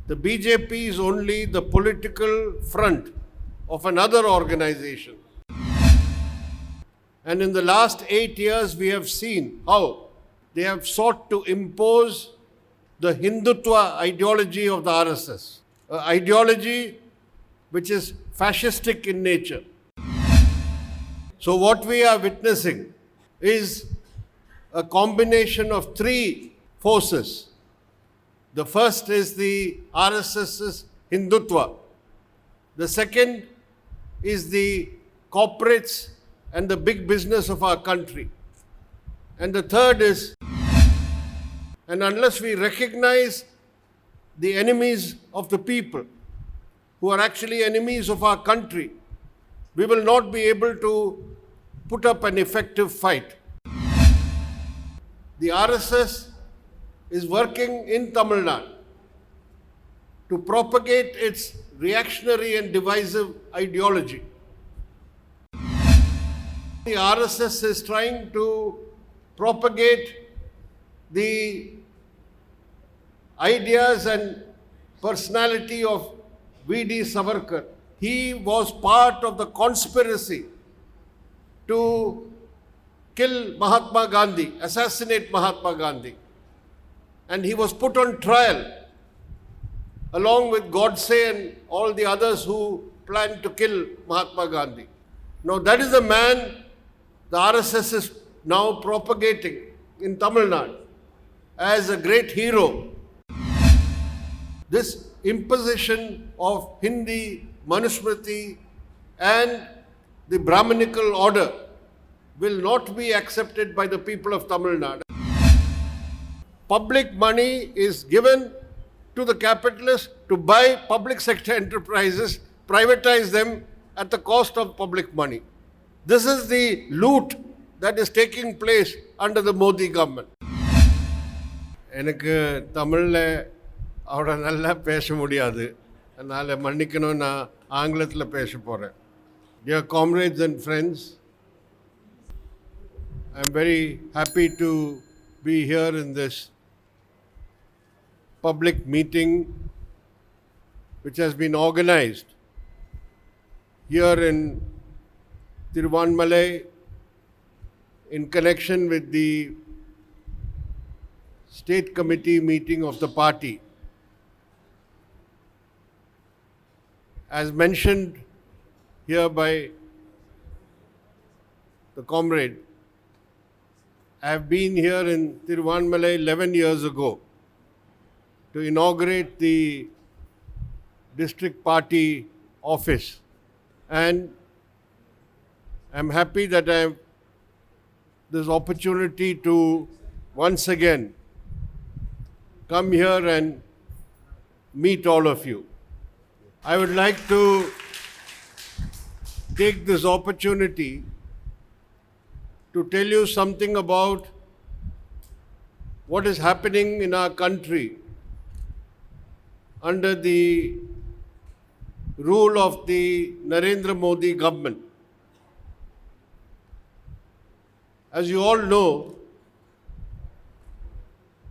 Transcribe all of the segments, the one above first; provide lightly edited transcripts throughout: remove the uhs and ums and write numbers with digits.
The BJP is only the political front of another organization. And in the last 8 years, we have seen how they have sought to impose the Hindutva ideology of the RSS, an ideology which is fascistic in nature. So what we are witnessing is a combination of three forces. The first is the RSS's Hindutva. The second is the corporates and the big business of our country. And the third is, and unless we recognize the enemies of the people, who are actually enemies of our country, we will not be able to put up an effective fight. The RSS is working in Tamil Nadu to propagate its reactionary and divisive ideology. The RSS is trying to propagate the ideas and personality of V.D. Savarkar. He was part of the conspiracy to kill Mahatma Gandhi, assassinate Mahatma Gandhi. And he was put on trial along with Godse and all the others who planned to kill Mahatma Gandhi. Now that is the man the RSS is now propagating in Tamil Nadu as a great hero. This imposition of Hindi, Manusmriti and the Brahminical order will not be accepted by the people of Tamil Nadu. Public money is given to the capitalists to buy public sector enterprises, privatize them at the cost of public money. This is the loot that is taking place under the Modi government. எனக்கு தமிழில் அவ்வளோ நல்லா பேச முடியாது, அதனால் மன்னிக்கணும், நான் ஆங்கிலத்தில் பேச போகிறேன். Dear comrades and friends, I am very happy to be here in this public meeting which has been organized here in Tiruvannamalai in connection with the state committee meeting of the party. As mentioned here by the comrade, I have been here in Tiruvannamalai 11 years ago to inaugurate the district party office, and I am happy that I have this opportunity to once again come here and meet all of you. I would like to take this opportunity to tell you something about what is happening in our country under the rule of the Narendra Modi government. As you all know,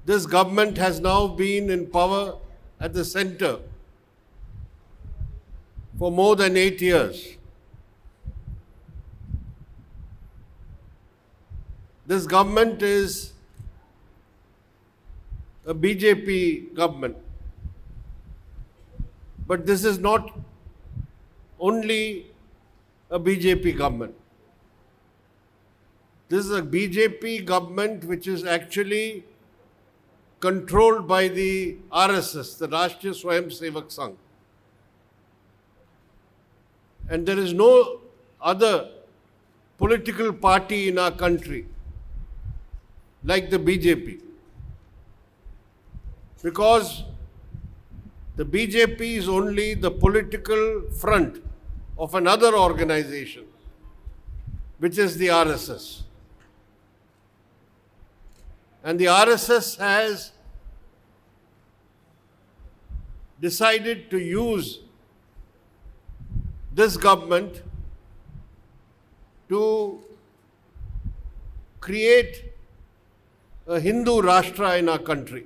this government has now been in power at the center for more than 8 years. This government is a BJP government. But this is not only a BJP government. This is a BJP government which is actually controlled by the RSS, the Rashtriya Swayamsevak Sangh. And there is no other political party in our country like the BJP. Because the BJP is only the political front of another organization, which is the RSS. And the RSS has decided to use this government to create a Hindu Rashtra in our country.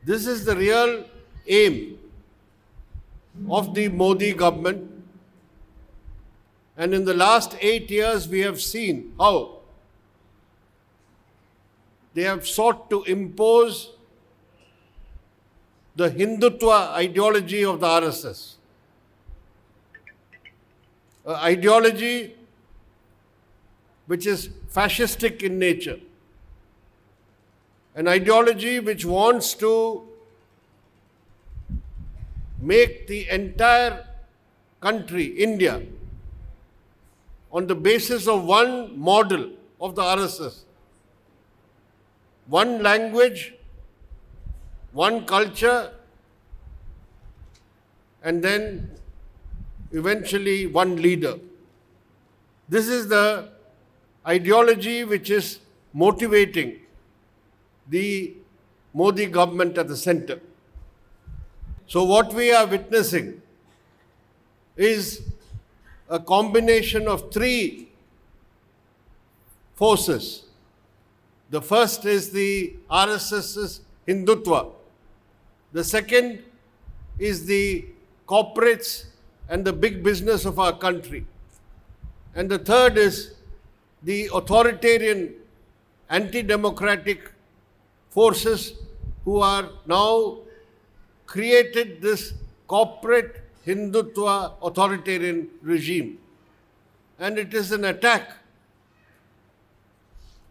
This is the real aim of the Modi government. And in the last 8 years, we have seen how they have sought to impose the Hindutva ideology of the RSS. An ideology which is fascistic in nature. An ideology which wants to make the entire country, India, on the basis of one model of the RSS. One language, one culture, and then eventually one leader. This is the ideology which is motivating the Modi government at the center. So what we are witnessing is a combination of three forces. The first is the RSS's Hindutva. The second is the corporates and the big business of our country. And the third is the authoritarian, anti-democratic forces who are now created this corporate Hindutva authoritarian regime. And it is an attack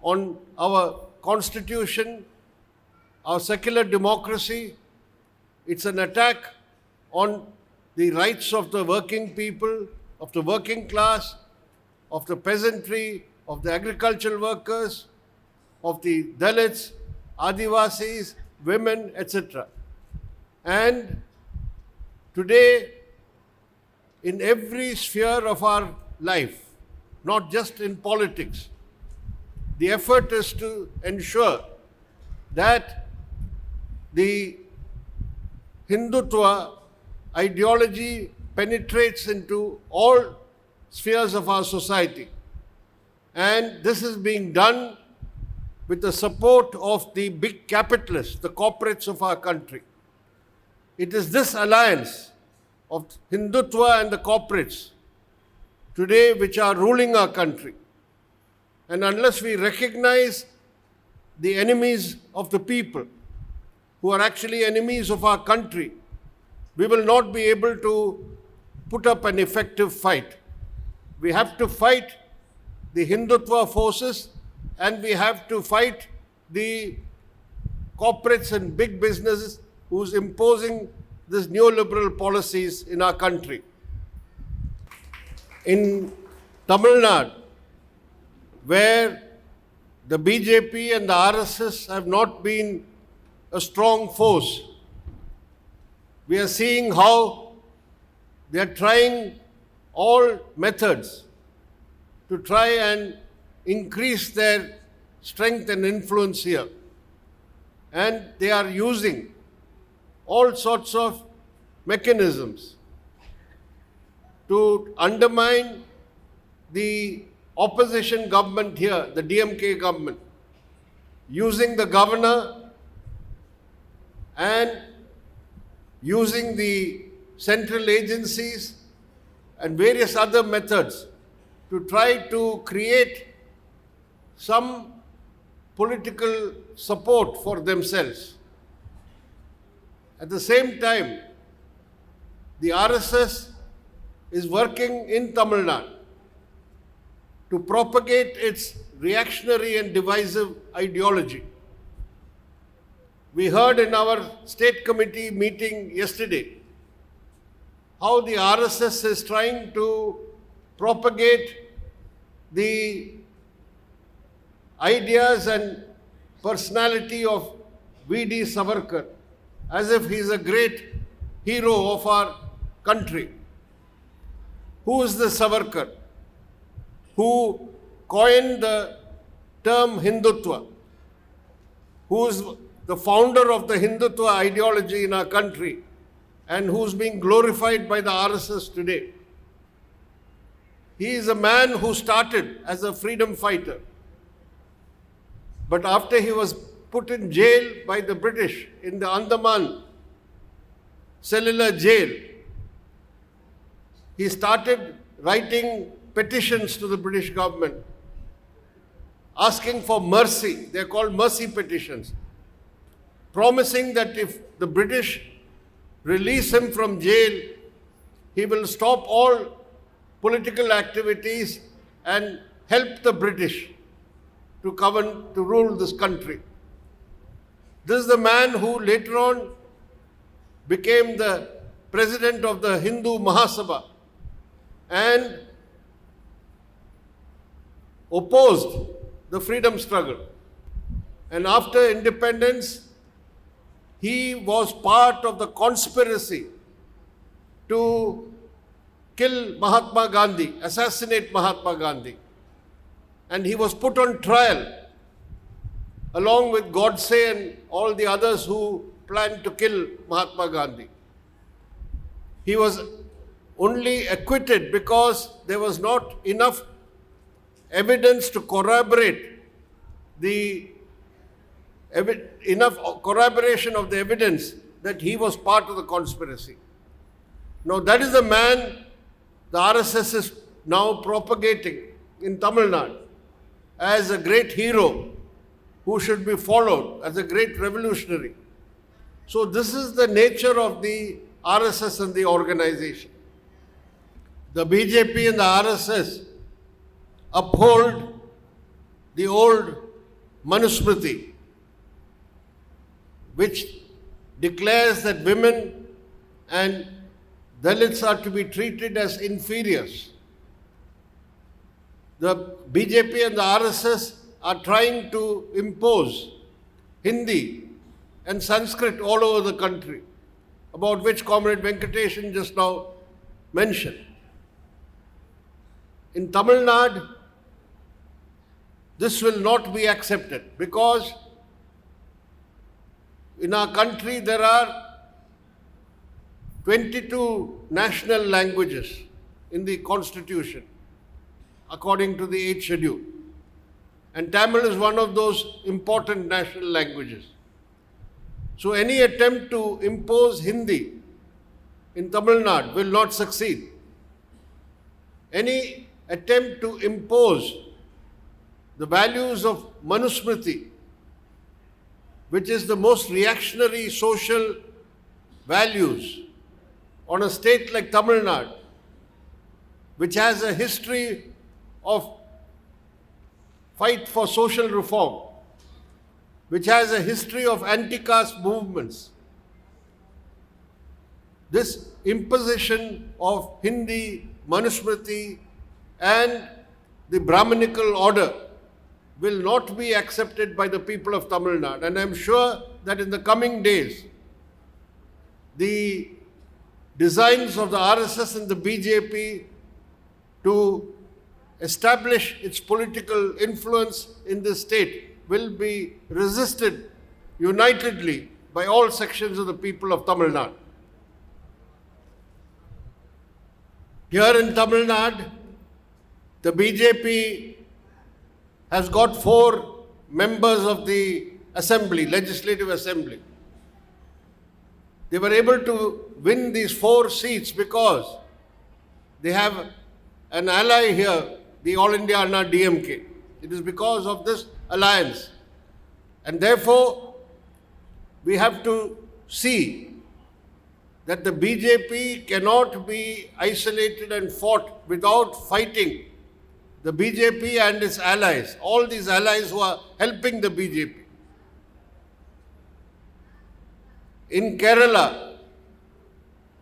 on our constitution, our secular democracy. It's an attack on the rights of the working people, of the working class, of the peasantry, of the agricultural workers, of the Dalits, Adivasis, women, etc. And today, in every sphere of our life, not just in politics, the effort is to ensure that the Hindutva ideology penetrates into all spheres of our society. And this is being done with the support of the big capitalists, the corporates of our country. It is this alliance of Hindutva and the corporates today which are ruling our country. And unless we recognize the enemies of the people, who are actually enemies of our country, we will not be able to put up an effective fight. We have to fight the Hindutva forces, and we have to fight the corporates and big businesses who's imposing these neoliberal policies in our country. In Tamil Nadu, where the BJP and the RSS have not been a strong force, we are seeing how they are trying all methods to try and increase their strength and influence here. And they are using all sorts of mechanisms to undermine the opposition government here, the DMK government, using the governor and using the central agencies and various other methods to try to create some political support for themselves. At the same time, the RSS is working in Tamil Nadu to propagate its reactionary and divisive ideology. We heard in our state committee meeting yesterday how the RSS is trying to propagate the ideas and personality of V.D. Savarkar as if he is a great hero of our country. Who is the Savarkar who coined the term Hindutva, who is the founder of the Hindutva ideology in our country and who's being glorified by the RSS today? He is a man who started as a freedom fighter, but after he was put in jail by the British in the Andaman cellular jail, he started writing petitions to the British government asking for mercy. They're called mercy petitions, promising that if the British release him from jail, he will stop all political activities and help the British to rule this country. This is the man who later on became the president of the Hindu Mahasabha and opposed the freedom struggle. And after independence, he was part of the conspiracy to kill Mahatma Gandhi, assassinate Mahatma Gandhi. And he was put on trial along with Godse and all the others who planned to kill Mahatma Gandhi. He was only acquitted because there was not enough evidence to corroborate enough corroboration of the evidence that he was part of the conspiracy. Now that is the man the RSS is now propagating in Tamil Nadu as a great hero who should be followed, as a great revolutionary. So this is the nature of the RSS and the organization. The BJP and the RSS uphold the old Manusmriti, which declares that women and Dalits are to be treated as inferiors. The BJP and the RSS are trying to impose Hindi and Sanskrit all over the country, about which Comrade Venkateshan just now mentioned. In Tamil Nadu, this will not be accepted because in our country there are 22 national languages in the constitution according to the 8th schedule. And Tamil is one of those important national languages. So any attempt to impose Hindi in Tamil Nadu will not succeed. Any attempt to impose the values of Manusmriti, which is the most reactionary social values on a state like Tamil Nadu, which has a history of fight for social reform, which has a history of anti-caste movements. This imposition of Hindi, Manusmriti and the Brahminical order will not be accepted by the people of Tamil Nadu. And I'm sure that in the coming days, the designs of the RSS and the BJP to establish its political influence in this state will be resisted unitedly by all sections of the people of Tamil Nadu. Here in Tamil Nadu, the BJP has got 4 members of the assembly, legislative assembly. They were able to win these 4 seats because they have an ally here, the All India Anna DMK. It is because of this alliance. And therefore, we have to see that the BJP cannot be isolated and fought without fighting the BJP and its allies, all these allies who are helping the BJP. In Kerala,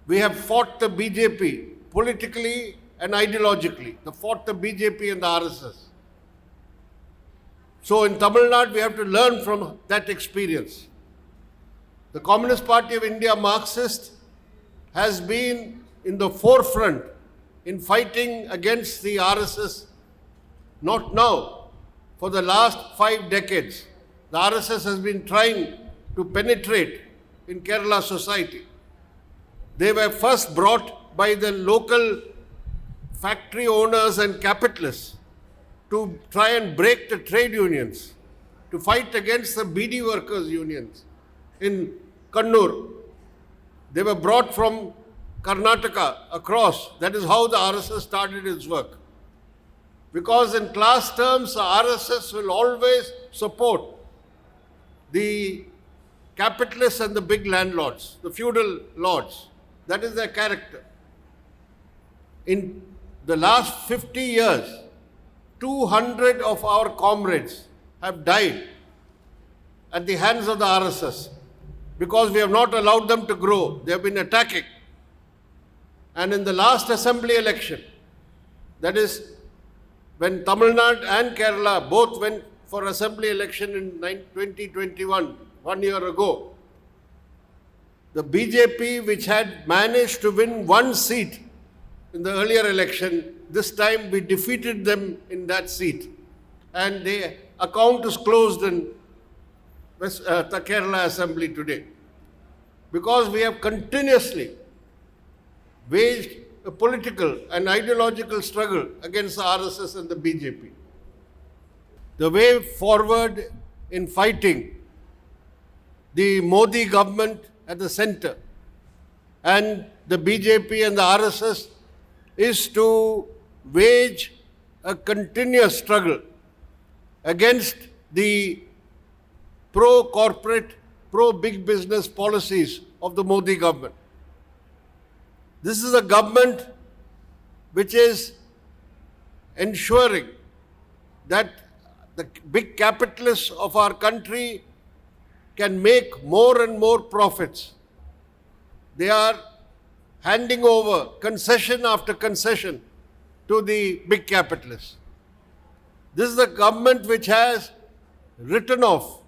we have fought the BJP politically and ideologically. They fought the BJP and the RSS. So in Tamil Nadu, we have to learn from that experience. The Communist Party of India, Marxist, has been in the forefront in fighting against the RSS, not now, for the last 5 decades. The RSS has been trying to penetrate in Kerala society. They were first brought by the local factory owners and capitalists to try and break the trade unions, to fight against the beedi workers' unions in Kannur. They were brought from Karnataka across. That is how the RSS started its work. Because in class terms, the RSS will always support the capitalists and the big landlords, the feudal lords. That is their character. In the last 50 years, 200 of our comrades have died at the hands of the RSS because we have not allowed them to grow. They have been attacking. And in the last assembly election, that is when Tamil Nadu and Kerala both went for assembly election in 2021, 1 year ago, the BJP, which had managed to win one seat in the earlier election, this time we defeated them in that seat. And the account is closed in the Kerala Assembly today. Because we have continuously waged a political and ideological struggle against the RSS and the BJP. The way forward in fighting the Modi government at the center and the BJP and the RSS is to wage a continuous struggle against the pro-corporate, pro-big business policies of the Modi government. This is a government which is ensuring that the big capitalists of our country can make more and more profits. They are handing over concession after concession to the big capitalists. This is a government which has written off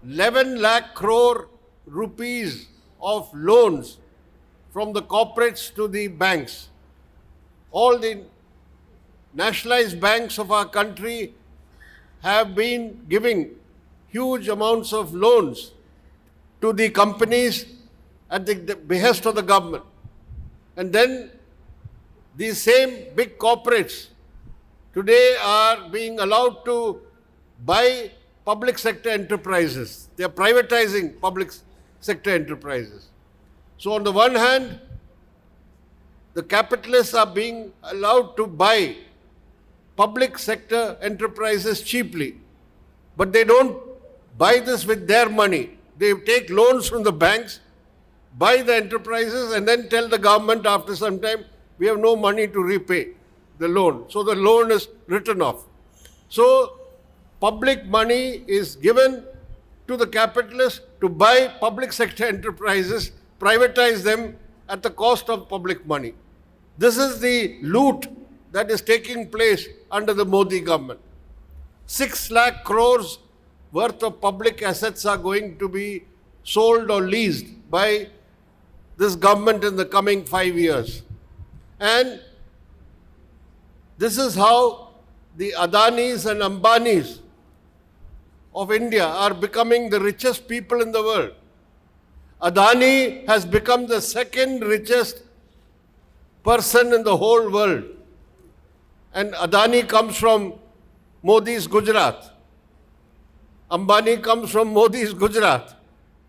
11 lakh crore rupees of loans from the corporates to the banks. All the nationalized banks of our country have been giving huge amounts of loans to the companies at the behest of the government. And then these same big corporates today are being allowed to buy public sector enterprises. They are privatizing public sector enterprises. So on the one hand, the capitalists are being allowed to buy public sector enterprises cheaply. But they don't buy this with their money. They take loans from the banks, buy the enterprises, and then tell the government after some time, we have no money to repay the loan. So the loan is written off. So public money is given to the capitalists to buy public sector enterprises, privatize them at the cost of public money. This is the loot that is taking place under the Modi government. 6 lakh crores worth of public assets are going to be sold or leased by this government in the coming 5 years. And this is how the Adanis and Ambanis of India are becoming the richest people in the world. Adani has become the second richest person in the whole world. And Adani comes from Modi's Gujarat. Ambani comes from Modi's Gujarat.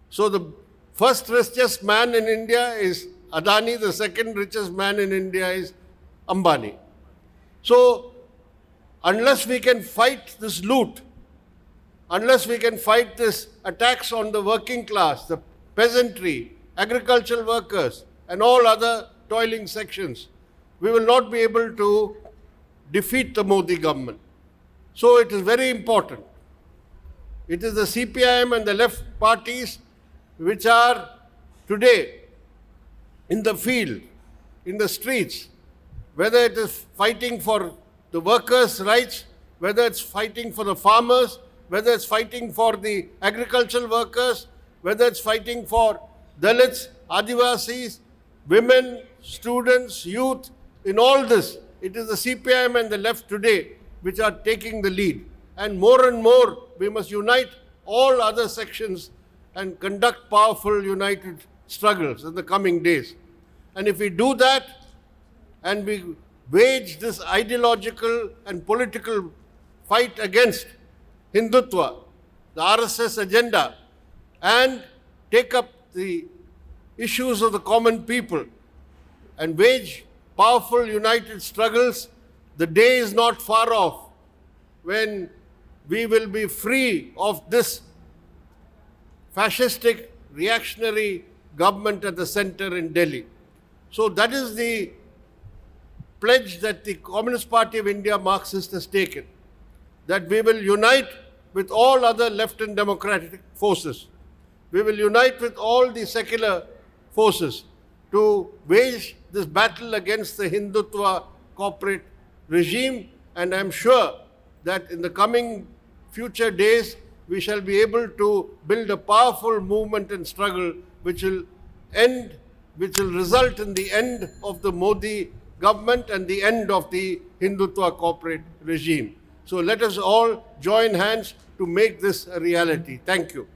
So the first richest man in India is Adani, the second richest man in India is Ambani. So unless we can fight this loot, unless we can fight this attacks on the working class, the peasantry, agricultural workers, and all other toiling sections, we will not be able to defeat the Modi government. So it is very important. It is the CPIM and the left parties which are today in the field, in the streets, whether it is fighting for the workers' rights, whether it's fighting for the farmers, whether it's fighting for the agricultural workers, whether it's fighting for Dalits, Adivasis, women, students, youth. In all this, it is the CPIM and the left today which are taking the lead. And more, we must unite all other sections and conduct powerful united struggles in the coming days. And if we do that, and we wage this ideological and political fight against Hindutva, the RSS agenda and take up the issues of the common people and wage powerful united struggles, the day is not far off when we will be free of this fascistic, reactionary government at the center in Delhi. So that is the pledge that the Communist Party of India Marxist has taken, that we will unite with all other left and democratic forces. We will unite with all the secular forces to wage this battle against the Hindutva corporate regime, and I'm sure that in the coming future days we shall be able to build a powerful movement and struggle which will result in the end of the Modi government and the end of the Hindutva corporate regime. So let us all join hands to make this a reality. Thank you.